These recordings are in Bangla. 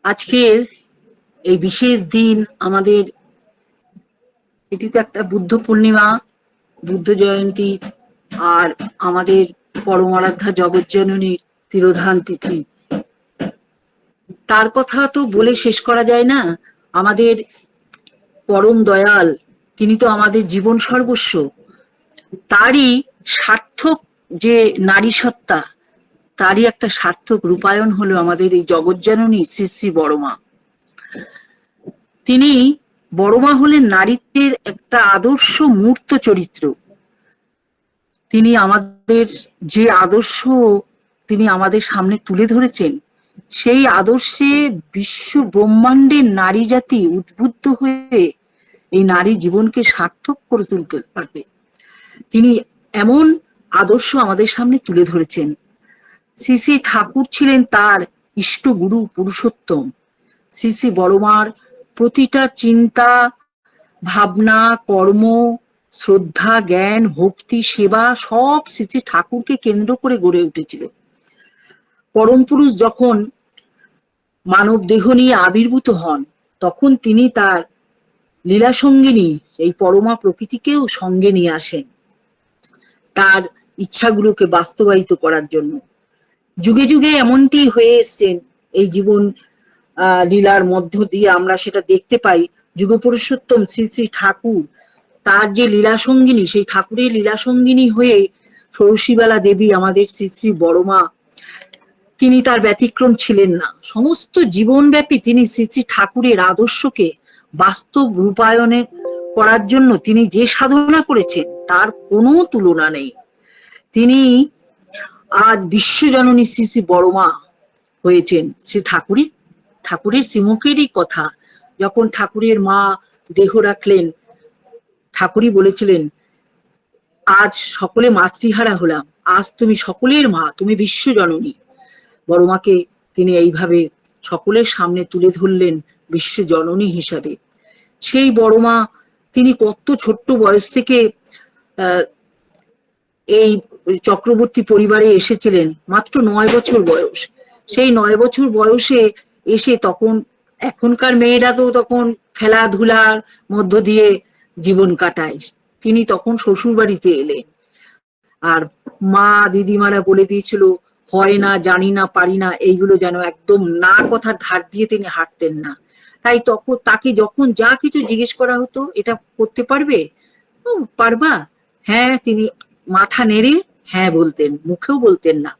আজকের এই বিশেষ দিন আমাদের, এটি তো একটা বুদ্ধ পূর্ণিমা, বুদ্ধ জয়ন্তী, আর আমাদের পরমারাধ্যা জগজ্জননীর তিরোধান তিথি। তার কথা তো বলে শেষ করা যায় না। আমাদের পরম দয়াল, তিনি তো আমাদের জীবন সর্বস্ব। তারই সার্থক যে নারী সত্তা, তারই একটা সার্থক রূপায়ণ হলো আমাদের এই জগজ্জননী শ্রী শ্রী বড়মা। তিনি বড়মা হলেন নারীত্বের একটা আদর্শ মূর্ত চরিত্র। তিনি আমাদের যে আদর্শ তিনি আমাদের সামনে তুলে ধরেছেন, সেই আদর্শে বিশ্ব ব্রহ্মাণ্ডের নারী জাতি উদ্বুদ্ধ হয়ে এই নারী জীবনকে সার্থক করে তুলতে পারবে। তিনি এমন আদর্শ আমাদের সামনে তুলে ধরেছেন। শ্রী শ্রী ঠাকুর ছিলেন তার ইষ্ট গুরু পুরুষোত্তম। শ্রী শ্রী বড়মার প্রতিটা চিন্তা, ভাবনা, কর্ম, শ্রদ্ধা, জ্ঞান, ভক্তি, সেবা সব শ্রী শ্রী ঠাকুরকে কেন্দ্র করে গড়ে উঠেছিল। পরম পুরুষ যখন মানব দেহ নিয়ে আবির্ভূত হন, তখন তিনি তার লীলা সঙ্গিনী এই পরমা প্রকৃতিকেও সঙ্গে নিয়ে আসেন তার ইচ্ছাগুলোকে বাস্তবায়িত করার জন্য। যুগে যুগে এমনটি হয়ে এসছেন। এই জীবন লীলার মধ্য দিয়ে আমরা সেটা দেখতে পাই। যুগপুরুষোত্তম শ্রী শ্রী ঠাকুর, তার যে লীলা সঙ্গিনী, সেই ঠাকুরের লীলা সঙ্গিনী হয়ে ষোড়শীবালা দেবী আমাদের শ্রী শ্রী বড়মা, তিনি তার ব্যতিক্রম ছিলেন না। সমস্ত জীবনব্যাপী তিনি শ্রী শ্রী ঠাকুরের আদর্শকে বাস্তব রূপায়ণে করার জন্য তিনি যে সাধনা করেছেন তার কোনো তুলনা নেই। তিনি আজ বিশ্বজননী শ্রী শ্রী বড়মা হয়েছেন। সে ঠাকুরের শ্রীমুখেরই কথা। যখন ঠাকুরের মা দেহ রাখলেন, ঠাকুরই বলেছিলেন, আজ সকলে মাতৃহারা হলাম, আজ তুমি সকলের মা, তুমি বিশ্বজননী। বড়মাকে তিনি এইভাবে সকলের সামনে তুলে ধরলেন বিশ্বজননী হিসাবে। সেই বড়মা তিনি কত ছোট্ট বয়স থেকে এই চক্রবর্তী পরিবারে এসেছিলেন, মাত্র 9 বছর বয়স। সেই 9 বছর বয়সে এসে তখন, এখনকার মেয়েরা তো তখন খেলাধুলার মধ্য দিয়ে জীবন কাটায়, তিনি তখন শ্বশুর বাড়িতে এলেন। আর মা দিদিমারা বলে দিয়েছিল, হয় না, জানি না, পারি না, এইগুলো যেন একদম না কথার ধার দিয়ে তিনি হাঁটতেন না। তাই তখন তাকে যখন যা কিছু জিজ্ঞেস করা হতো, এটা করতে পারবে, পারবা, হ্যাঁ, তিনি মাথা নেড়ে হ্যাঁ বলতেন, মুখেও বলতেন না।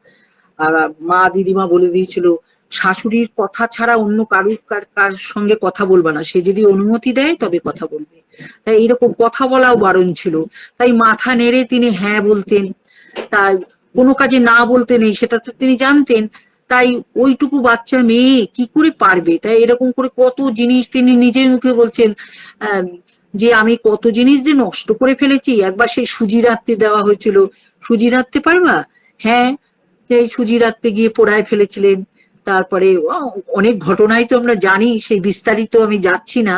আর মা দিদিমা বলে দিয়েছিল, শাশুড়ির কথা ছাড়া অন্য কার সঙ্গে কথা বলবা না, সে যদি অনুমতি দেয় তবে কথা বলবে। তাই এরকম কথা বলাও বারণ ছিল। তাই মাথা নেড়ে তিনি হ্যাঁ বলতেন। তাই কোনো কাজে না বলতে নেই সেটা তো তিনি জানতেন। তাই ওইটুকু বাচ্চা মেয়ে কি করে পারবে। তাই এরকম করে কত জিনিস তিনি নিজের মুখে বলছেন, যে আমি কত জিনিস যে নষ্ট করে ফেলেছি। একবার সেই সুজি রাঁধতে দেওয়া হয়েছিল, সুজি রাঁধতে পারবা, হ্যাঁ, সেই সুজি রাঁধতে গিয়ে পোড়ায় ফেলেছিলেন। তারপরে অনেক ঘটনাই তো আমরা জানি, সেই বিস্তারিত আমি যাচ্ছি না,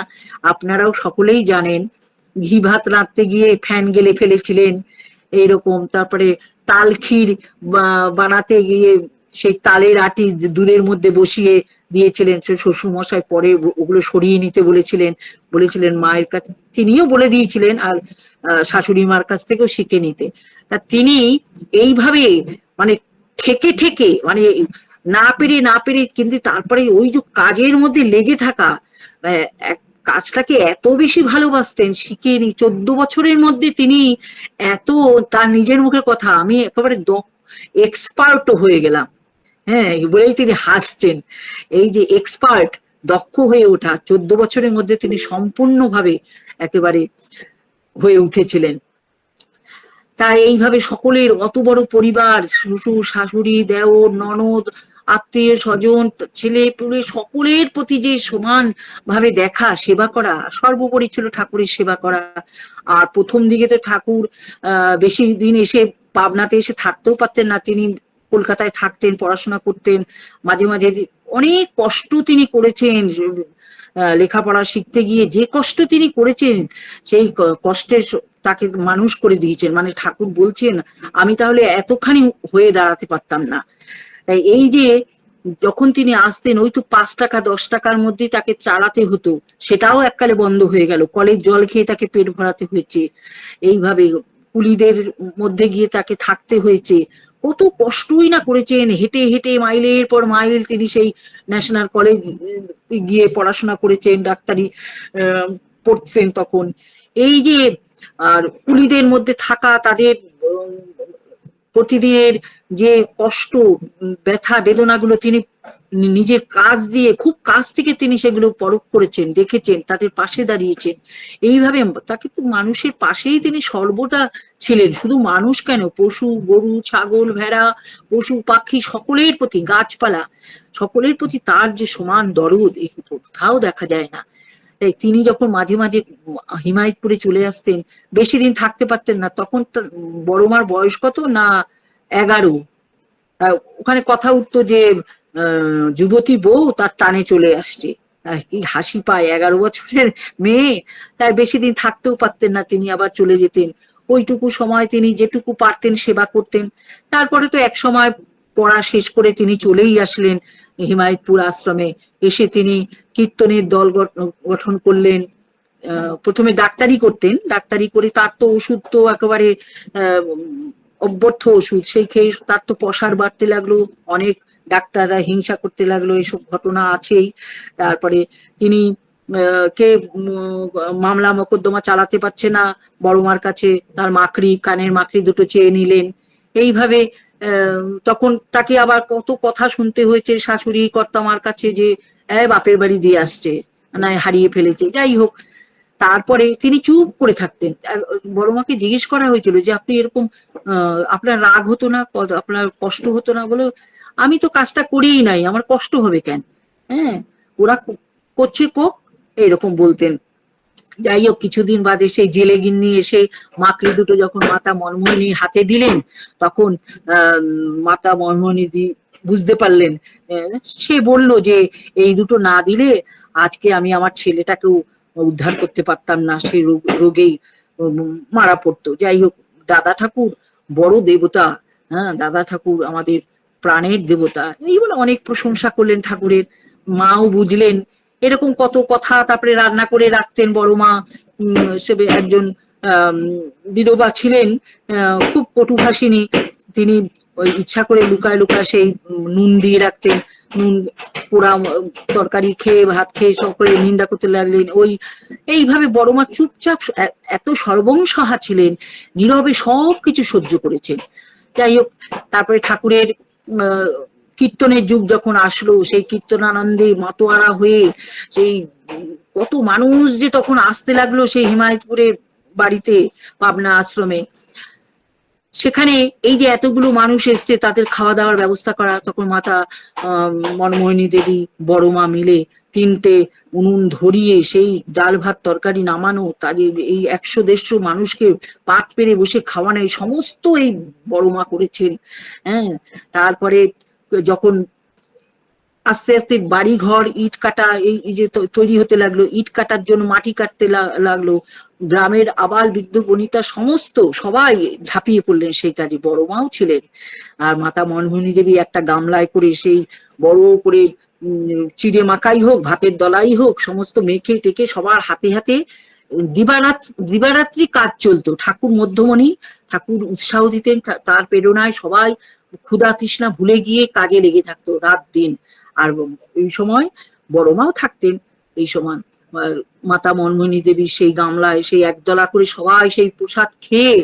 আপনারাও সকলেই জানেন। ঘি ভাত রাঁধতে গিয়ে ফ্যান গেলে ফেলেছিলেন, এইরকম। তারপরে তাল ক্ষীর বানাতে গিয়ে সেই তালের আটি দুধের মধ্যে বসিয়ে দিয়েছিলেন, সে শ্বশুর মশাই পরে ওগুলো সরিয়ে নিতে বলেছিলেন মায়ের কাছে, তিনিও বলে দিয়েছিলেন, আর শাশুড়ি মার কাছ থেকেও শিখে নিতে। তা তিনি এইভাবে মানে ঠেকে ঠেকে, মানে না পেরে কিন্তু তারপরে ওই যে কাজের মধ্যে লেগে থাকা, কাজটাকে এত বেশি ভালোবাসতেন। শিখে নি 14 বছরের মধ্যে তিনি এত, তার নিজের মুখের কথা, আমি একেবারে এক্সপার্ট হয়ে গেলাম, হ্যাঁ, বলেই তিনি হাসছেন। এই যে এক্সপার্ট, দক্ষ হয়ে ওঠা, 14 বছরের মধ্যে তিনি সম্পূর্ণভাবে একেবারে হয়ে উঠেছিলেন। তাই এইভাবে সকলের অত বড় পরিবার, শ্বশুর শাশুড়ি, দেওর, ননদ, আত্মীয় স্বজন, ছেলে পুলে, সকলের প্রতি যে সমান ভাবে দেখা, সেবা করা, সর্বোপরি ছিল ঠাকুরের সেবা করা। আর প্রথম দিকে তো ঠাকুর বেশি দিন এসে পাবনাতে এসে থাকতেও পারতেন না, তিনি কলকাতায় থাকতেন, পড়াশোনা করতেন। মাঝে মাঝে অনেক কষ্ট তিনি করেছেন, লেখাপড়া শিখতে গিয়ে যে কষ্ট তিনি করেছেন, সেই কষ্টের তাকে মানুষ করে দিয়েছেন। মানে ঠাকুর বলছেন, আমি তাহলে এতখানি হয়ে দাঁড়াতে পারতাম না। তাই এই যে যখন তিনি আসতেন ওই তো 5 টাকা 10 টাকার মধ্যে তাকে চালাতে হতো, সেটাও এককালে বন্ধ হয়ে গেল, কলের জল খেয়ে তাকে পেট ভরাতে হয়েছে, এইভাবে কুলিদের মধ্যে গিয়ে তাকে থাকতে হয়েছে। কত কষ্টই না করেছেন, হেঁটে হেঁটে মাইলের পর মাইল তিনি সেই ন্যাশনাল কলেজ গিয়ে পড়াশোনা করেছেন, ডাক্তারি পড়ছেন তখন। এই যে আর কুলিদের মধ্যে থাকা, তাদের প্রতিদিনের যে কষ্ট, ব্যথা বেদনাগুলো তিনি নিজের কাজ দিয়ে খুব কাছ থেকে তিনি সেগুলো পরখ করেছেন, দেখেছেন, তাদের পাশে দাঁড়িয়েছেন। এইভাবে তাকে তো মানুষের পাশেই তিনি সর্বদা ছিলেন। শুধু মানুষ কেন, পশু, গরু, ছাগল, ভেড়া, পশু পাখি সকলের প্রতি, গাছপালা সকলের প্রতি তার যে সমান দরদ, এই কোথাও দেখা যায় না। তাই তিনি যখন মাঝে মাঝে হিমায়তপুরে চলে আসতেন, বেশি দিন থাকতে পারতেন না, তখন বড় মার বয়স কত না, 11। ওখানে কথা উঠতো যে যুবতী বউ তার টানে চলে আসছে। কি হাসি পায়, 11 বছরের মেয়ে, তাই বেশি দিন থাকতেও পারতেন না, তিনি আবার চলে যেতেন। ওইটুকু সময় তিনি যেটুকু পারতেন সেবা করতেন। তারপরে তো এক সময় পড়া শেষ করে তিনি চলেই আসলেন হিমায়তপুর আশ্রমে। এসে তিনি কীর্তনের দল গঠন করলেন। প্রথমে ডাক্তারি করতেন, ডাক্তারি করে তার তো ওষুধ তো একেবারে অব্যর্থ ওষুধ, সেই খেয়ে তার তো পসার বাড়তে লাগলো, অনেক ডাক্তাররা হিংসা করতে লাগলো, এসব ঘটনা আছেই। তারপরে তিনি কে মামলা মোকদ্দমা চালাতে পারছে না বড় মার কাছে, তার মাকড়ি, কানের মাকড়ি দুটো চেয়ে নিলেন। এইভাবে তখন তাকে আবার কত কথা শুনতে হয়েছে শাশুড়ি কর্তামার কাছে যে বাপের বাড়ি দিয়ে আসছে, না হারিয়ে ফেলেছে, যাই হোক। তারপরে তিনি চুপ করে থাকতেন। বড় মাকে জিজ্ঞেস করা হয়েছিল যে আপনি এরকম আপনার রাগ হতো না, আপনার কষ্ট হতো না? বলে, আমি তো কাজটা করেই নাই, আমার কষ্ট হবে কেন, হ্যাঁ, ওরা করছে কোক, এইরকম বলতেন। যাই হোক, কিছুদিন বাদে সেই জেলে গিন্নি এসে মাকড়ি দুটো যখন মাতা মনমোহিনীর হাতে দিলেন, তখন মাতা মনমোহিনী বুঝতে পারলেন। সে বলল যে এই দুটো না দিলে আজকে আমি আমার ছেলেটাকেও উদ্ধার করতে পারতাম না, সেই রোগেই মারা পড়তো। যাই হোক, দাদা ঠাকুর বড় দেবতা, হ্যাঁ, দাদা ঠাকুর আমাদের প্রাণের দেবতা, এই বলে অনেক প্রশংসা করলেন ঠাকুরের। মাও বুঝলেন। এরকম কত কথা। তারপরে রান্না করে রাখতেন বড় মা। সে একজন বিধবা ছিলেন, খুব কটুভাষিনী। তিনি ওই ইচ্ছা করে লুকায় লুকায় সেই নুন দিয়ে রাখতেন। নুন পোড়া তরকারি খেয়ে, ভাত খেয়ে সকলে নিন্দা করতে লাগলেন। এইভাবে বড় মা চুপচাপ, এত সর্বংসহা ছিলেন, নীরবে সবকিছু সহ্য করেছেন। যাই হোক, তারপরে ঠাকুরের কীর্তনের যুগ যখন আসলো, সেই কীর্তনানন্দে মাতোয়ারা হয়ে সেই কত মানুষ যে তখন আসতে লাগলো সেই হিমায়তপুরের বাড়িতে, পাবনা আশ্রমে। সেখানে এই যে এতগুলো মানুষ এসছে, তাদের খাওয়া দাওয়ার ব্যবস্থা করা, তখন মাতা মনমোহিনী দেবী বড় মা মিলে 3টে উনুন ধরিয়ে সেই ডাল ভাত তরকারি নামানো, তাদের এই 100-150 মানুষকে পাত পেরে বসে খাওয়ানো, এই সমস্ত এই বড় মা করেছেন। হ্যাঁ, তারপরে যখন আস্তে আস্তে বাড়ি ঘর ইট কাটা এই যে তৈরি হতে লাগলো, ইট কাটার জন্য মাটি কাটতে লাগলো, গ্রামের আবাল বৃদ্ধ বনিতা সমস্ত সবাই ঝাঁপিয়ে পড়লেন সেই কাজে। বড় মাও ছিলেন। আর মাতা মনমোহিনী দেবী একটা গামলায় করে সেই বড় করে চিড়ে মাখাই হোক, ভাতের দলাই হোক, সমস্ত মেখে টেকে সবার হাতে হাতে দিবারাত্রি কাজ চলতো। ঠাকুর মধ্যমণি, ঠাকুর উৎসাহ দিতেন, তার প্রেরণায় সবাই ক্ষুধা তৃষ্ণা ভুলে গিয়ে কাজে লেগে থাকতো রাত দিন। আর এই সময় বড় মাও থাকতেন। এই সময় মাতা মনমোহিনী দেবীর সেই গামলায় সেই একদলা করে সবাই সেই প্রসাদ খেয়ে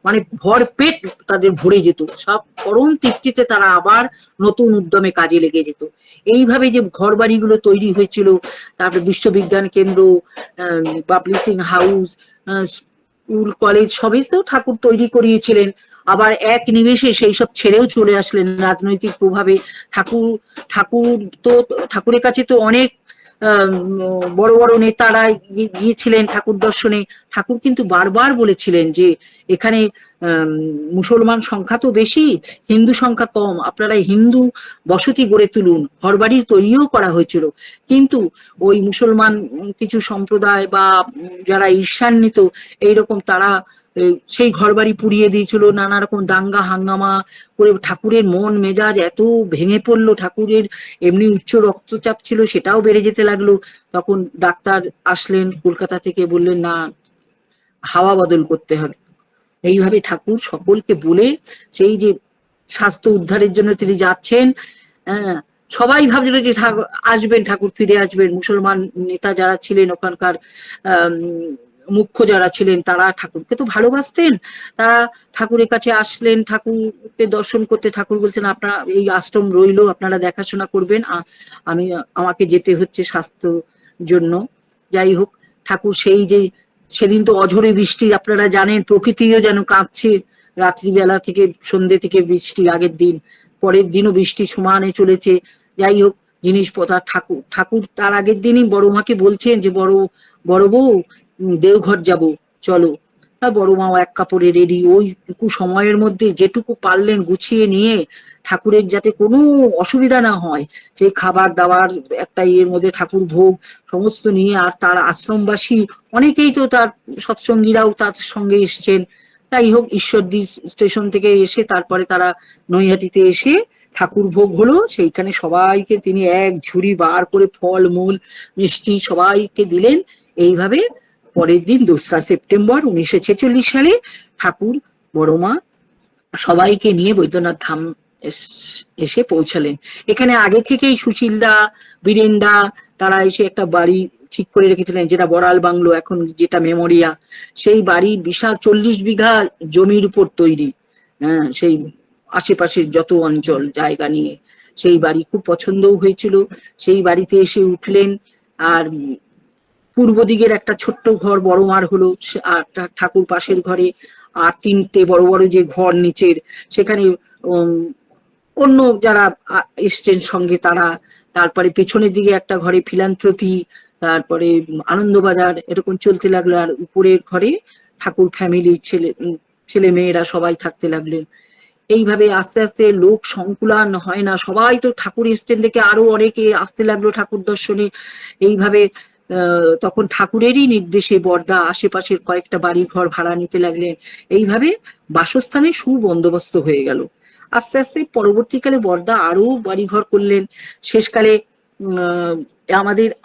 মানে ভর পেট তাদের ভরে যেত। সব পরম তৃপ্তিতে তারা আবার নতুন উদ্যমে কাজে লেগে যেত। এইভাবে যে ঘর বাড়িগুলো তৈরি হয়েছিল, তারপরে বিশ্ববিজ্ঞান কেন্দ্র, পাবলিশিং হাউস, স্কুল কলেজ সবই তো ঠাকুর তৈরি করিয়েছিলেন। আবার এক নিমেষে সেই সব ছেড়েও চলে আসলেন রাজনৈতিক প্রভাবে। ঠাকুরের কাছে তো অনেক বড় বড় নেতারা গিয়েছিলেন ঠাকুর দর্শনে। ঠাকুর কিন্তু বারবার বলেছিলেন যে এখানে মুসলমান সংখ্যা তো বেশি, হিন্দু সংখ্যা কম, আপনারা হিন্দু বসতি গড়ে তুলুন। ঘরবাড়ির তৈরিও করা হয়েছিল, কিন্তু ওই মুসলমান কিছু সম্প্রদায় বা যারা ঈর্ষান্বিত এইরকম তারা সেই ঘর বাড়ি পুড়িয়ে দিয়েছিল, নানা রকম দাঙ্গা হাঙ্গামা করে ঠাকুরের মন মেজাজ এত ভেঙে পড়লো, ঠাকুরের এমনি উচ্চ রক্তচাপ ছিল সেটাও বেড়ে যেতে লাগলো। তখন ডাক্তার আসলেন কলকাতা থেকে, বললেন না, হাওয়া বদল করতে হবে। এইভাবে ঠাকুর সকলকে বলে সেই যে স্বাস্থ্য উদ্ধারের জন্য তিনি যাচ্ছেন, সবাই ভাবছিল যে আসবেন, ঠাকুর ফিরে আসবেন। মুসলমান নেতা যারা ছিলেন ওখানকার মুখ্য যারা ছিলেন তারা ঠাকুরকে তো ভালোবাসতেন, তারা ঠাকুরের কাছে আসলেন ঠাকুরকে দর্শন করতে। ঠাকুর বলছেন আপনারা এই আশ্রম রইলো, আপনারা দেখাশোনা করবেন, আমাকে যেতে হচ্ছে স্বাস্থ্য জন্য। যাই হোক, ঠাকুর সেই যে সেদিন তো অঝরে বৃষ্টি, আপনারা জানেন, প্রকৃতিও যেন কাঁপছে। রাত্রিবেলা থেকে সন্ধ্যে থেকে বৃষ্টি, আগের দিন পরের দিনও বৃষ্টি সমানে চলেছে। যাই হোক, জিনিসপত্র ঠাকুর তার আগের দিনই বড় মাকে বলছেন যে বড় বউ দেওঘর যাব, চলো। বড় মাও এক কাপড়ে রেডি, ওইটুকু সময়ের মধ্যে যেটুকু পারলেন গুছিয়ে নিয়ে ঠাকুরের যাতে কোনো অসুবিধা না হয় সেই খাবার দাবার একটা ইয়ের মধ্যে ঠাকুর ভোগ সমস্ত নিয়ে। আর তার আশ্রমবাসী অনেকেই তো তার সৎসঙ্গীরাও তার সঙ্গে এসছেন। তাই হোক, ঈশ্বরদী স্টেশন থেকে এসে তারপরে তারা নৈহাটিতে এসে ঠাকুর ভোগ হলো। সেইখানে সবাইকে তিনি এক ঝুড়ি বার করে ফল মূল মিষ্টি সবাইকে দিলেন। এইভাবে পরের দিন 2রা সেপ্টেম্বর 1946 সালে ঠাকুর বড় মা সবাইকে নিয়ে বৈদ্যনাথ ধাম এসে পৌঁছালেন। এখানে আগে থেকেই সুশীলদা, বীরেনদা তারা এসে একটা বাড়ি ঠিক করে রেখেছিলেন, যেটা বড়াল বাংলো, এখন যেটা মেমোরিয়া। সেই বাড়ি বিশাল 40 বিঘা জমির উপর তৈরি, সেই আশেপাশের যত অঞ্চল জায়গা নিয়ে সেই বাড়ি খুব পছন্দও হয়েছিল। সেই বাড়িতে এসে উঠলেন। আর পূর্ব দিকের একটা ছোট্ট ঘর বড় মার হলো, আর ঠাকুর পাশের ঘরে আর 3টে বড় বড় যে ঘর নিচের, সেখানে অন্য যারা এসছেন সঙ্গে তারা। তারপরে পেছনের দিকে একটা ঘরে ফিলান্থ্রপি, তারপরে আনন্দবাজার, এরকম চলতে লাগলো। আর উপরের ঘরে ঠাকুর ফ্যামিলির ছেলে মেয়েরা সবাই থাকতে লাগলেন। এইভাবে আস্তে আস্তে লোক সংকুলান হয় না, সবাই তো ঠাকুর এসছেন দেখে আরো অনেকে আসতে লাগলো ঠাকুর দর্শনে। এইভাবে তখন ঠাকুরেরই নির্দেশে বর্দা আশেপাশের কয়েকটা বাড়ি ঘর ভাড়া নিতে লাগলেন। এইভাবে বাসস্থানের সুবন্দোবস্ত হয়ে গেল। আস্তে আস্তে পরবর্তীকালে বর্দা আরো বাড়িঘর করলেন। শেষকালে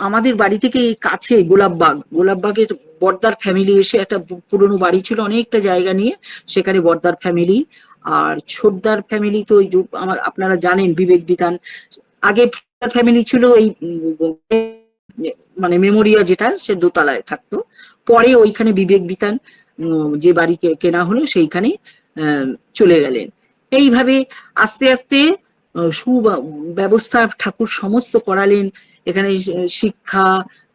আমাদের বাড়ি থেকে কাছে গোলাপবাগের বর্দার ফ্যামিলি এসে, একটা পুরনো বাড়ি ছিল অনেকটা জায়গা নিয়ে, সেখানে বর্দার ফ্যামিলি আর ছোটদার ফ্যামিলি তো ওই আপনারা জানেন বিবেক বিতান। আগে ফ্যামিলি ছিল এই মানে মেমোরিয়া যেটা, সে দোতলায় থাকতো। পরে ওইখানে বিবেক বিতান যে বাড়ি কেনা হলো সেইখানে চলে গেলেন। এইভাবে আস্তে আস্তে সুব্যবস্থা ঠাকুর সমস্ত করালেন। এখানে শিক্ষা,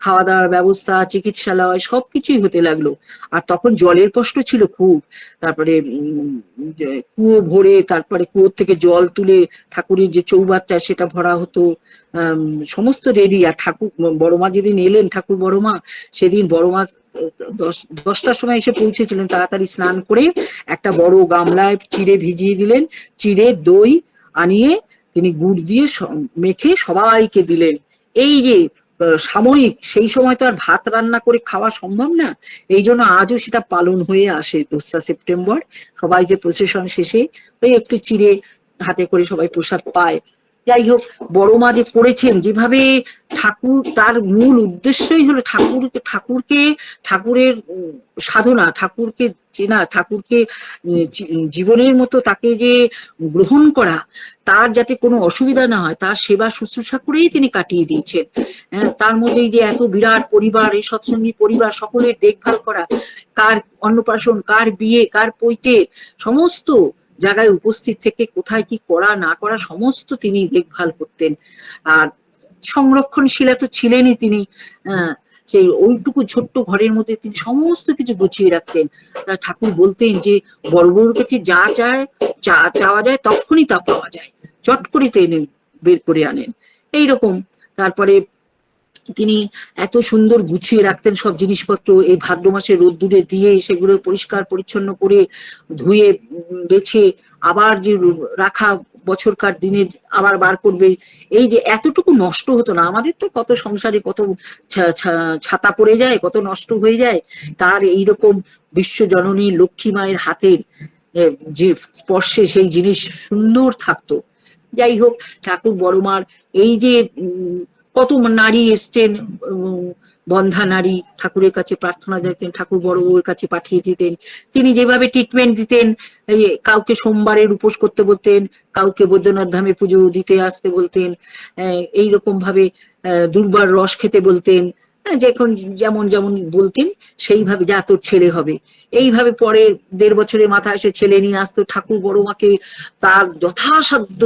খাওয়া দাওয়ার ব্যবস্থা, চিকিৎসালয় সবকিছুই হতে লাগলো। আর তখন জলের কষ্ট ছিল খুব। তারপরে কুয়ো ভরে, তারপরে কুয়োর থেকে জল তুলে ঠাকুরের যে চৌবাচ্চা সেটা ভরা হতো, সমস্ত রেডি। আর ঠাকুর বড়মা যেদিন এলেন, ঠাকুর বড়মা, সেদিন বড়মা 10টার সময় এসে পৌঁছেছিলেন। তাড়াতাড়ি স্নান করে একটা বড় গামলায় চিড়ে ভিজিয়ে দিলেন, চিড়ে দই আনিয়ে তিনি গুড় দিয়ে মেখে সবাইকে দিলেন। এই যে সাময়িক, সেই সময় তো আর ভাত রান্না করে খাওয়া সম্ভব না, এই জন্য আজও সেটা পালন হয়ে আসে। 2রা সেপ্টেম্বর সবাই যে প্রসেশন শেষে ওই একটু চিড়ে হাতে করে সবাই প্রসাদ পায়। যাই হোক, বড় মা যে করেছেন যেভাবে, ঠাকুর তার মূল উদ্দেশ্যই হলো ঠাকুরের সাধনা, ঠাকুরকে চেনা, ঠাকুরকে জীবনের মতো তাকে যে গ্রহণ করা, তার যাতে কোনো অসুবিধা না হয় তার সেবা শুশ্রূষা করেই তিনি কাটিয়ে দিয়েছেন। তার মধ্যে যে এত বিরাট পরিবার, এই সৎসঙ্গী পরিবার, সকলের দেখভাল করা, কার অন্নপ্রাশন, কার বিয়ে, কার পৈতে, সমস্ত জায়গায় উপস্থিত থেকে কোথায় কি করা না করা সমস্ত তিনি দেখভাল করতেন। আর সংরক্ষণশীলা তো ছিলেনই তিনি। সেই ওইটুকু ছোট্ট ঘরের মধ্যে তিনি সমস্ত কিছু গুছিয়ে রাখতেন। ঠাকুর বলতেন যে বড় বড়র কাছে যা চাওয়া যায় তখনই তা পাওয়া যায়, চট করে তিনি বের করে আনেন এইরকম। তারপরে তিনি এত সুন্দর গুছিয়ে রাখতেন সব জিনিসপত্র। এই ভাদ্র মাসে রোদ্দুরে দিয়ে সেগুলো পরিষ্কার পরিচ্ছন্ন করে ধুয়ে বেছে আবার যে রাখা বছরকার দিনের আবার বার করবে, এই যে এতটুকু নষ্ট হতো না। আমাদের তো কত সংসারে কত ছাতা পড়ে যায়, কত নষ্ট হয়ে যায়, তার এইরকম বিশ্বজননী লক্ষ্মী মায়ের হাতের যে স্পর্শে সেই জিনিস সুন্দর থাকতো। যাই হোক, ঠাকুর বড়মার এই যে কত নারী এসছেন, বন্ধা নারী ঠাকুরের কাছে প্রার্থনা জানাতেন, ঠাকুর বড় বউয়ের কাছে পাঠিয়ে দিতেন। তিনি যেভাবে ট্রিটমেন্ট দিতেন, কাউকে সোমবারের উপোস করতে বলতেন, কাউকে বৈদ্যনাথ ধামে পুজো দিতে আসতে বলতেন, এইরকম ভাবে দুর্বার রস খেতে বলতেন, যখন যেমন যেমন বলতেন সেইভাবে, যা তোর ছেলে হবে। এইভাবে পরে 1.5 বছরের মাথায় সে ছেলে নিয়ে আসতো, ঠাকুর বড়মাকে তার যথাসাধ্য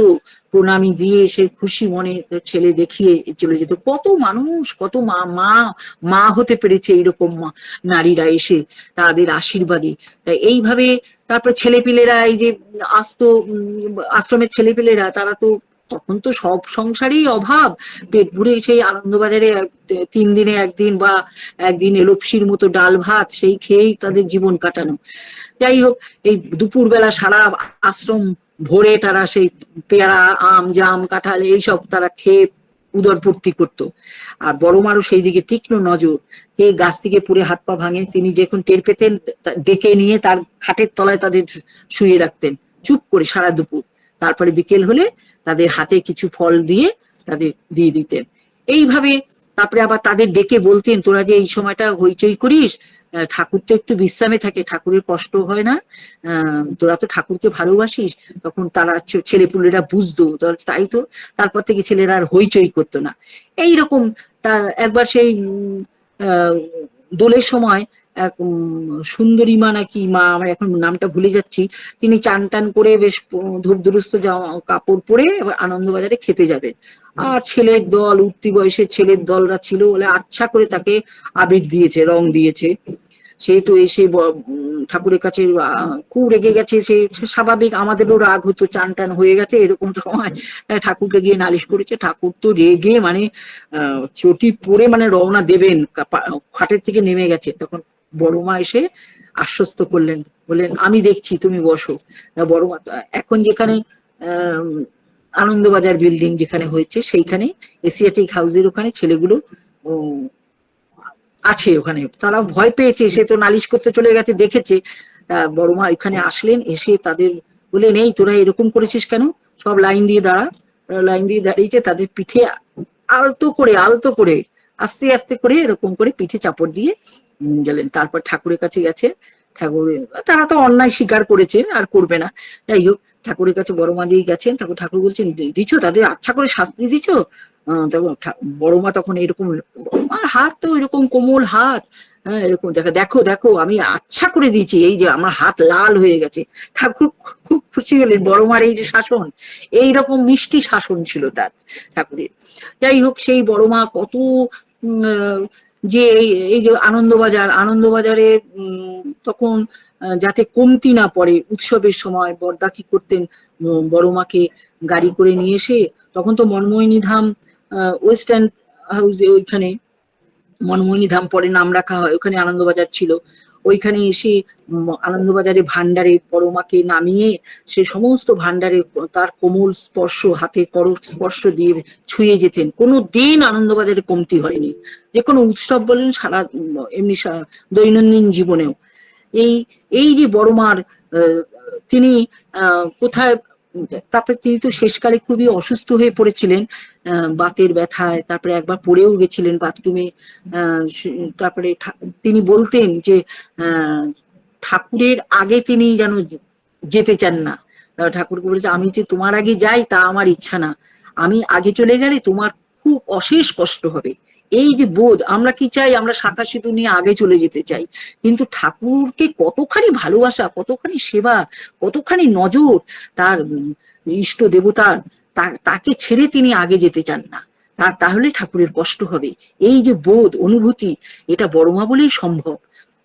প্রণামী দিয়ে সে খুশি মনে ছেলে দেখিয়ে চলে যেত। কত মানুষ, কত মা মা মা হতে পেরেছে এইরকম নারীরা এসে তাদের আশীর্বাদী। তাই এইভাবে তারপরে ছেলেপিলেরা এই যে আসতো, আশ্রমের ছেলেপিলেরা, তারা তো তখন তো সব সংসারেই অভাব, পেট ভরে সেই আনন্দবাজারে 3 দিনে একদিন বা একদিন এলপসির মতো ডাল ভাত সেই খেয়েই তাদের জীবন কাটানো। যাই হোক, এই দুপুরবেলা সারা আশ্রম ভরে তারা সেই পেয়ারা, আম, জাম, কাঁঠাল এইসব তারা খেয়ে উদরপূর্তি করতো। আর বড়মারও সেই দিকে তীক্ষ্ণ নজর, এই গাছ থেকে পড়ে হাত পা ভাঙে, তিনি যখন টের পেতেন ডেকে নিয়ে তার খাটের তলায় তাদের শুয়ে রাখতেন চুপ করে সারা দুপুর। তারপরে বিকেল হলে তাদের হাতে কিছু ফল দিয়ে তাদের দিয়ে দিতেন। এইভাবে তারপরে আবার তাদের ডেকে বলতেন, তোরা যে এই সময়টা হইচই করিস, ঠাকুর তো একটু বিশ্রামে থাকে, ঠাকুরের কষ্ট হয় না, তোরা তো ঠাকুরকে ভালোবাসিস। তখন তারা ছেলেপুলেরা বুঝতো, তাই তো তারপর থেকে ছেলেরা আর হইচই করতো না। এইরকম তা একবার সেই দোলের সময় এক সুন্দরী মা নাকি মা, আমার এখন নামটা ভুলে যাচ্ছি, তিনি চান টান করে বেশ ধূপ দুরস্ত কাপড় পরে এবার আনন্দবাজারে খেতে যাবেন। আর ছেলের দল, উঠতি বয়সের ছেলের দলরা ছিল বলে আচ্ছা করে তাকে আবির দিয়েছে, রং দিয়েছে। সে তো এসে ঠাকুরের কাছে খুব রেগে গেছে, সে স্বাভাবিক, আমাদেরও রাগ হতো, চান টান হয়ে গেছে এরকম সময় ঠাকুরকে গিয়ে নালিশ করেছে। ঠাকুর তো রেগে মানে চটি পরে মানে রওনা দেবেন, খাটের থেকে নেমে গেছে। তখন বড়মা এসে আশ্বস্ত করলেন, বললেন আমি দেখছি, তুমি বসো। বড়মা এখন যেখানে আনন্দবাজার বিল্ডিং যেখানে হয়েছে সেইখানে এশিয়াটিক হাউসের ওখানে ছেলেগুলো আছে, ওখানে তারা ভয় পেয়েছে, সে তো নালিশ করতে চলে গেছে, দেখেছে। বড়মা এখানে আসলেন, এসে তাদের বললেন, এই তোরা এরকম করেছিস কেন, সব লাইন দিয়ে দাঁড়া। লাইন দিয়ে দাঁড়িয়েছে, তাদের পিঠে আলতো করে আলতো করে আস্তে আস্তে করে এরকম করে পিঠে চাপড় দিয়ে গেলেন। তারপর ঠাকুরের কাছে গেছে। ঠাকুর, তারা তো অন্যায় স্বীকার করেছে, আর করবে না। যাই হোক, ঠাকুরের কাছে বড়মা দিয়ে গেছেন। ঠাকুর বলছেন, দিচ্ছ তাদের আচ্ছা করে শাস্তি দিচ্ছ? তখন বড়মা তখন এরকম, আর হাত তো এরকম কোমল হাত, হ্যাঁ এরকম, দেখো দেখো দেখো আমি আচ্ছা করে দিয়েছি, এই যে আমার হাত লাল হয়ে গেছে। ঠাকুর খুব খুশি হলেন, বড়মার এই যে শাসন, এইরকম মিষ্টি শাসন ছিল তার ঠাকুরের। যাই হোক, সেই বড়মা কত যে এই যে আনন্দবাজারে তখন যাতে কমতি না পড়ে উৎসবের সময়, বড়দা কি করতেন, বড়মাকে গাড়ি করে নিয়ে এসে, তখন তো মনমোহিনী ধাম ওয়েস্টার্ন হাউসে, ওইখানে মনমোহিনী ধাম পরে নাম রাখা হয়, ওখানে আনন্দবাজার ছিল। ওইখানে এসে আনন্দবাজারে ভান্ডারে বড়মাকে নামিয়ে সে সমস্ত ভান্ডারে তার কোমল স্পর্শ, হাতে করর স্পর্শ দিয়ে ছুঁয়ে যেতেন। কোনো দিন আনন্দবাজারে কমতি হয়নি, যে কোনো উৎসব বলেন, সারা এমনি দৈনন্দিন জীবনেও। এই এই যে বড়মার তিনি কোথায়, তারপরে তিনি তো শেষকালে খুবই অসুস্থ হয়ে পড়েছিলেন বাতের ব্যথায়, তারপরে একবার পড়েও গেছিলেন বাথরুমে। তারপরে তিনি বলতেন যে ঠাকুরের আগে তিনি যেন যেতে চান না। ঠাকুরকে বলেছে, আমি যে তোমার আগে যাই তা আমার ইচ্ছা না, আমি আগে চলে গেলে তোমার খুব অশেষ কষ্ট হবে। এই যে বোধ, আমরা কি চাই, আমরা শাখা সিঁদুর নিয়ে আগে চলে যেতে চাই, কিন্তু ঠাকুরকে কতখানি ভালোবাসা, কতখানি সেবা, কতখানি নজর তার ইষ্ট দেবতার, তাকে ছেড়ে তিনি আগে যেতে চান না, তাহলে ঠাকুরের কষ্ট হবে। এই যে বোধ, অনুভূতি, এটা বড়মা বলেই সম্ভব।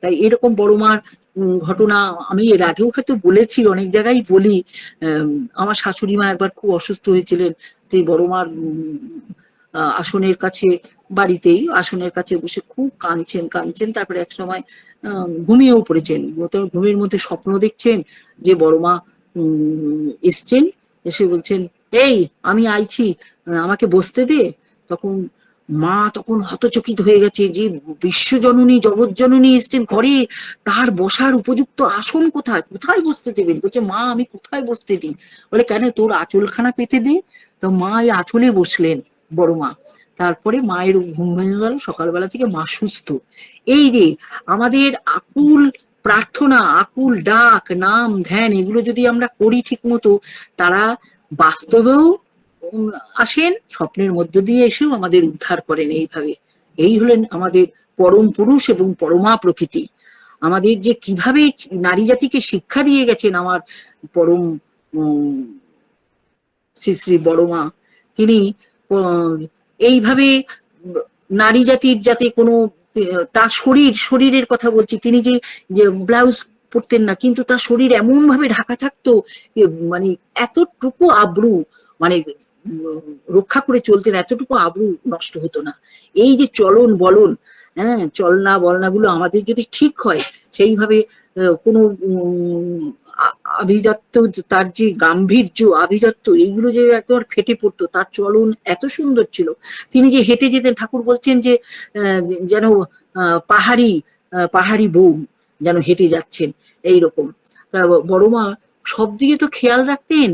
তাই এরকম বড়মার ঘটনা আমি এর আগেও হয়তো বলেছি, অনেক জায়গায় বলি। আমার শাশুড়ি মা একবার খুব অসুস্থ হয়েছিলেন, তিনি বড়মার আসনের কাছে, বাড়িতেই আসনের কাছে বসে খুব কাঁদছেন কাঁদছেন। তারপরে এক সময় ঘুমিয়েও পড়েছেন। ঘুমের মধ্যে স্বপ্ন দেখছেন যে বড়মা এসছেন এসে বলছেন, এই আমি আইছি, আমাকে বসতে দে। তখন মা তখন হতচকিত হয়ে গেছে যে বিশ্বজননী জগৎজননী এসছেন ঘরে, তার বসার উপযুক্ত আসন কোথায়, কোথায় বসতে দেবেন? বলছে, মা আমি কোথায় বসতে দিই? বলে, কেন, তোর আঁচলখানা পেতে দে। তো মা এই আঁচলে বসলেন, বড় মা। তারপরে মায়ের ঘুম ভেঙে গেল, সকালবেলা থেকে মা সুস্থ। এই যে আমাদের আকুল প্রার্থনা, আকুল ডাক, নাম ধ্যান, এগুলো যদি আমরা করি ঠিক মতো, তারা বাস্তবেও আসেন, স্বপ্নের মধ্য দিয়ে এসেও আমাদের উদ্ধার করেন এইভাবে। এই হলেন আমাদের পরম পুরুষ এবং পরমা প্রকৃতি। আমাদের যে কিভাবে নারী জাতিকে শিক্ষা দিয়ে গেছেন আমার পরম শ্রী শ্রী বড়মা, তিনি এইভাবে নারী জাতির যাতে কোনো, তার শরীরের কথা বলছি, তিনি যে ব্লাউজ পরতেন না, কিন্তু তার শরীর এমন ভাবে ঢাকা থাকতো, মানে এতটুকু আবরু, মানে রক্ষা করে চলতেন, এতটুকু আবরু নষ্ট হতো না। এই যে চলন বলন, হ্যাঁ, চলনা বলনাগুলো আমাদের যদি ঠিক হয়, সেইভাবে কোনো আভিজাত্য, তার যে গাম্ভীর্য, আভিজাত্য, এইগুলো যে একবার ফেটে পড়তো, তার চলন এত সুন্দর ছিল। তিনি যে হেঁটে যেতেন, ঠাকুর বলছেন যে যেন পাহাড়ি পাহাড়ি বউ যেন হেঁটে যাচ্ছেন, এইরকম। বড়মা সব দিকে তো খেয়াল রাখতেন,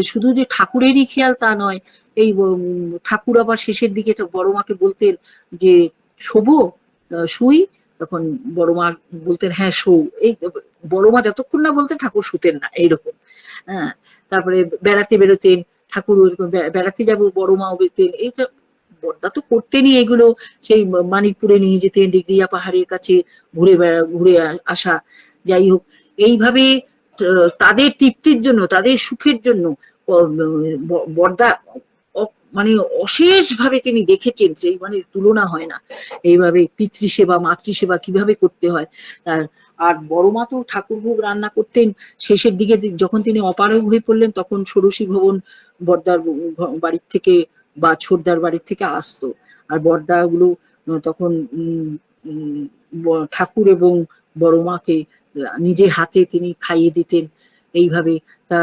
শুধু যে ঠাকুরেরই খেয়াল তা নয়। এই ঠাকুর আবার শেষের দিকে বড়মাকে বলতেন যে, শোবো, শুই? তখন বড়মা বলতেন, হ্যাঁ শো। এই বড়মা যতক্ষণ না বলতেন, ঠাকুর শুতেন না, এইরকম। হ্যাঁ, তারপরে বেড়াতে বেরোতেন, ঠাকুর বেড়াতে যাবো, বড়মাও বলতেন। এইটা বড়দা তো করতেনই এগুলো। সেই মানিকপুরে নিয়ে যেতেন, ডিগ্রিয়া পাহাড়ের কাছে ঘুরে আসা। যাই হোক, এইভাবে তাদের তৃপ্তির জন্য, তাদের সুখের জন্য বড়দা মানে অশেষ ভাবে তিনি দেখেছেন, সেই মানে তুলনা হয় না। এইভাবে পিতৃসেবা, মাতৃসেবা কিভাবে করতে হয়। আর বড়মা তো ঠাকুর ভোগ রান্না করতেন। শেষের দিকে যখন তিনি অপারগ হয়ে পড়লেন, তখন ষোড়শী ভবন বড়দার বাড়ির থেকে বা ছোটদার বাড়ির থেকে আসতো। আর বড়দা গুলো তখন ঠাকুর এবং বড়মাকে নিজে হাতে তিনি খাইয়ে দিতেন। এইভাবে তা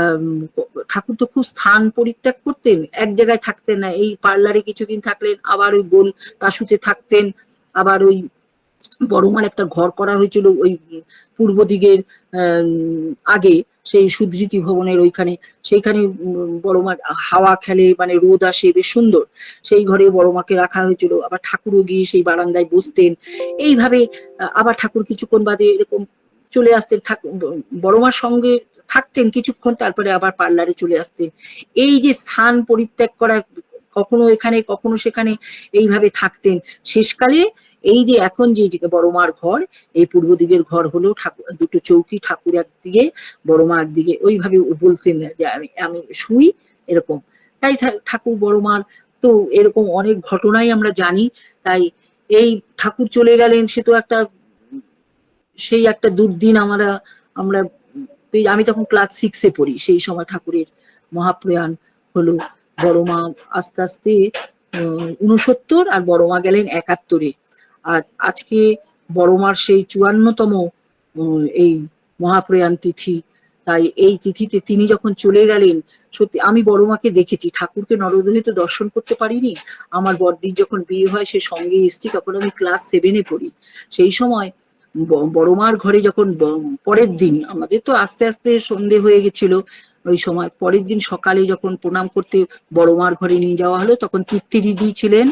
ঠাকুর তো খুব স্থান পরিত্যাগ করতেন, এক জায়গায় থাকতেন না। এই পার্লারে কিছুদিন থাকলেন, আবার ওই গোল কাশুতে থাকতেন, আবার ওই বড়মার একটা ঘর করা হয়েছিল ওই পূর্ব দিকের আগে, সেই সুধৃতি ভবনের ওইখানে, সেইখানে বড়মার হাওয়া খেলে, মানে রোদ আসে, বেশ সুন্দর। সেই ঘরে বড়মাকে রাখা হয়েছিল। আবার ঠাকুরও গিয়ে সেই বারান্দায় বসতেন। এইভাবে আবার ঠাকুর কিছুক্ষণ বাদে এরকম চলে আসতেন, বড়মার সঙ্গে থাকতেন কিছুক্ষণ, তারপরে আবার পার্লারে চলে আসতেন। এই যে স্থান পরিত্যাগ করা, কখনো এখানে কখনো সেখানে, এইভাবে থাকতেন। শেষকালে এই যে এখন যে বড়মার ঘর, এই পূর্ব দিকের ঘর হলো ঠাকুর, দুটো চৌকি, ঠাকুর একদিকে, বড়মা একদিকে, ওইভাবে বলতেন যে আমি আমি শুই, এরকম। তাই ঠাকুর বড়মার তো এরকম অনেক ঘটনাই আমরা জানি। তাই এই ঠাকুর চলে গেলেন, সে তো একটা, সেই একটা দুর্দিন আমরা আমরা আমি তখন ক্লাস 6-এ পড়ি, সেই সময় ঠাকুরের মহাপ্রয়াণ হলো। বড়মা আস্তে আস্তে 69, আর বড়মা গেলেন 71-এ। আর আজকে বড়মার সেই 54তম এই মহাপ্রয়াণ তিথি। তাই এই তিথিতে তিনি যখন চলে গেলেন, সত্যি আমি বড়মাকে দেখেছি, ঠাকুরকে নরদেহে তো দর্শন করতে পারিনি। আমার বড়দির যখন বিয়ে হয়, সে সঙ্গে এসেছি, তখন আমি ক্লাস 7-এ পড়ি। সেই সময় বড়মার ঘরে যখন পরের দিন, আমাদের তো আস্তে আস্তে সন্ধে হয়ে গেছিল ওই সময়, পরের দিন সকালে যখন প্রণাম করতে বড়মার ঘরে নিয়ে যাওয়া হলো, তখন কীর্তি দিদি ছিলেন,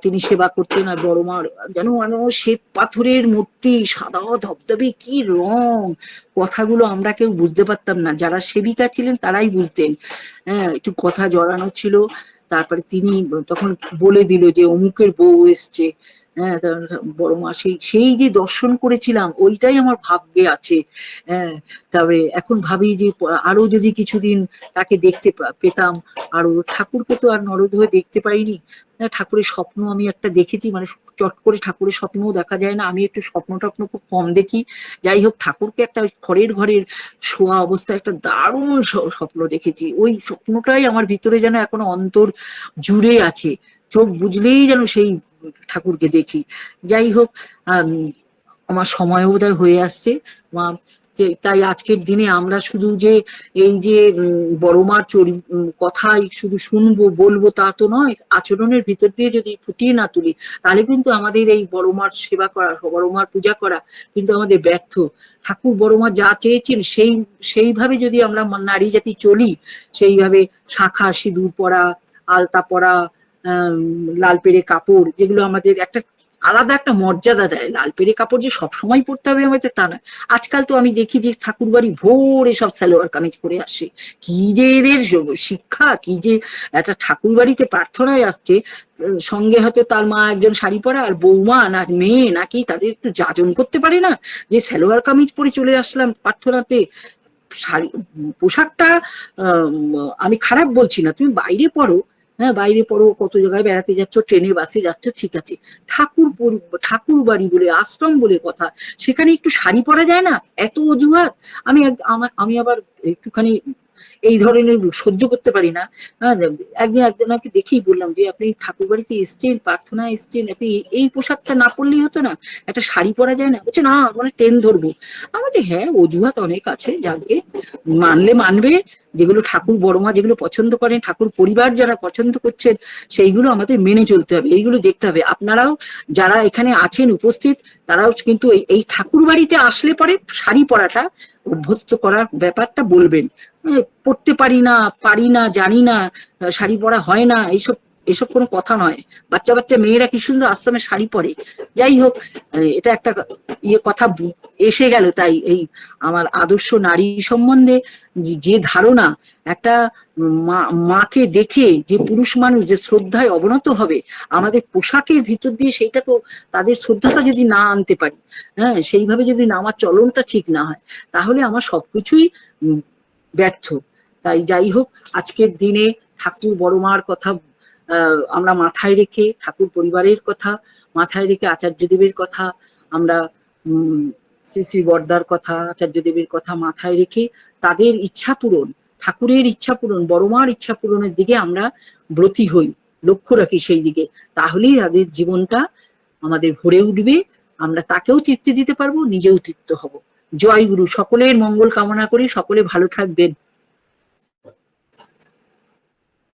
তিনি সেবা করতেন। আর বড়মার যেন শ্বেত পাথরের মূর্তি, সাদা ধবধবে, কি রং! কথাগুলো আমরা কেউ বুঝতে পারতাম না, যারা সেবিকা ছিলেন তারাই বুঝতেন। হ্যাঁ, একটু কথা জড়ানো ছিল। তারপরে তিনি তখন বলে দিল যে অমুকের বউ এসছে। হ্যাঁ, বড়মা সেই যে দর্শন করেছিলাম, ওইটাই আমার ভাগ্যে আছে। হ্যাঁ, তবে এখন ভাবি যে আরো যদি কিছুদিন তাকে দেখতে পেতাম। আর ঠাকুরকে তো আর নরদেহে দেখতে পাইনি। ঠাকুরের স্বপ্ন আমি একটা দেখেছি, মানে চট করে ঠাকুরের স্বপ্নও দেখা যায় না, আমি একটু স্বপ্ন টপ্ন খুব কম দেখি। যাই হোক, ঠাকুরকে একটা ঘরের শোয়া অবস্থায় একটা দারুণ স্বপ্ন দেখেছি। ওই স্বপ্নটাই আমার ভিতরে যেন এখনো অন্তর জুড়ে আছে, চোখ বুঝলেই যেন সেই ঠাকুরকে দেখি। যাই হোক, আমার সময়ও বোধহয় হয়ে আসছে। মা, যে তাই আজকের দিনে আমরা শুধু যে এই যে বড় মার কথাই শুধু শুনবো বলবো তা তো নয়, আচরণের ভিতর দিয়ে যদি ফুটিয়ে না তুলি তাহলে কিন্তু আমাদের এই বড় মার সেবা করা, বড় মার পূজা করা কিন্তু আমাদের ব্যর্থ। ঠাকুর বড় মা যা চেয়েছেন সেইভাবে যদি আমরা নারী জাতি চলি, সেইভাবে শাঁখা সিঁদুর পরা, আলতা পরা, লাল পেড়ে কাপড়, যেগুলো আমাদের একটা আলাদা একটা মর্যাদা দেয়। লাল পেড়ে কাপড় যে সবসময় পরতে হবে আমাদের তা না। আজকাল তো আমি দেখি যে ঠাকুর বাড়ি ভোরে সব সালোয়ার কামিজ পরে আসে। কি যে এদের শিক্ষা, কি যে একটা ঠাকুর বাড়িতে প্রার্থনায় আসছে, সঙ্গে হয়তো তার মা একজন শাড়ি পরা, আর বৌমা না মেয়ে নাকি তাদের একটু যাজন করতে পারে না যে সালোয়ার কামিজ পরে চলে আসলাম প্রার্থনাতে। শাড়ি পোশাকটা আমি খারাপ বলছি না, তুমি বাইরে পড়ো, হ্যাঁ বাইরে পড়ো, কত জায়গায় বেড়াতে যাচ্ছ, ট্রেনে বাসে যাচ্ছ, ঠিক আছে, ঠাকুর বাড়ি বলে আশ্রম বলে কথা, সেখানে একটু শাড়ি পরা যায় না? এত অজুহাত। আমি আবার একটুখানি এই ধরনের সহ্য করতে পারি না। হ্যাঁ, একজনকে দেখেই বললাম যে আপনি ঠাকুর বাড়িতে এসছেন, প্রার্থনা এসছেন, আপনি এই পোশাকটা না পরলেই হতো না? একটা শাড়ি পরা যায় না? বলছে না মানে ট্রেন ধরবো। আমার যে হ্যাঁ, অজুহাত অনেক আছে, যাকে মানলে মানবে, যেগুলো ঠাকুর বড় মা যেগুলো পছন্দ করেন, ঠাকুর পরিবার যারা পছন্দ করছেন, সেইগুলো আমাদের মেনে চলতে হবে, এইগুলো দেখতে হবে। আপনারাও যারা এখানে আছেন উপস্থিত, তারাও কিন্তু এই ঠাকুর বাড়িতে আসলে পরে শাড়ি পরাটা অভ্যস্ত করার ব্যাপারটা বলবেন। পড়তে পারি না, জানি না, শাড়ি পরা হয় না, এইসব এসব কোনো কথা নয়। বাচ্চা বাচ্চা মেয়েরা কি সুন্দর আশ্রমে শাড়ি পরে। যাই হোক, এটা একটা কথা এসে গেল। তাই এই আমার আদর্শ নারী সম্বন্ধে যে ধারণা, একটা মাকে দেখে যে পুরুষ মানুষ যে শ্রদ্ধায় অবনত হবে, আমাদের পোশাকের ভিতর দিয়ে সেইটা তো, তাদের শ্রদ্ধাটা যদি না আনতে পারি, হ্যাঁ সেইভাবে যদি না আমার চলনটা ঠিক না হয়, তাহলে আমার সবকিছুই ব্যর্থ। তাই যাই হোক, আজকের দিনে ঠাকুর বড় মার কথা আমরা মাথায় রেখে, ঠাকুর পরিবারের কথা মাথায় রেখে, আচার্যদেবের কথা আমরা, শ্রী শ্রী বড়দার কথা, আচার্যদেবের কথা মাথায় রেখে, তাদের ইচ্ছা পূরণ, ঠাকুরের ইচ্ছা পূরণ, বড় মার ইচ্ছা পূরণের দিকে আমরা ব্রতী হই, লক্ষ্য রাখি সেই দিকে, তাহলেই তাদের জীবনটা আমাদের ভরে উঠবে, আমরা তাকেও তৃপ্তি দিতে পারবো, নিজেও তৃপ্ত হব। জয় গুরু। সকলের মঙ্গল কামনা করি, সকলে ভালো থাকবেন।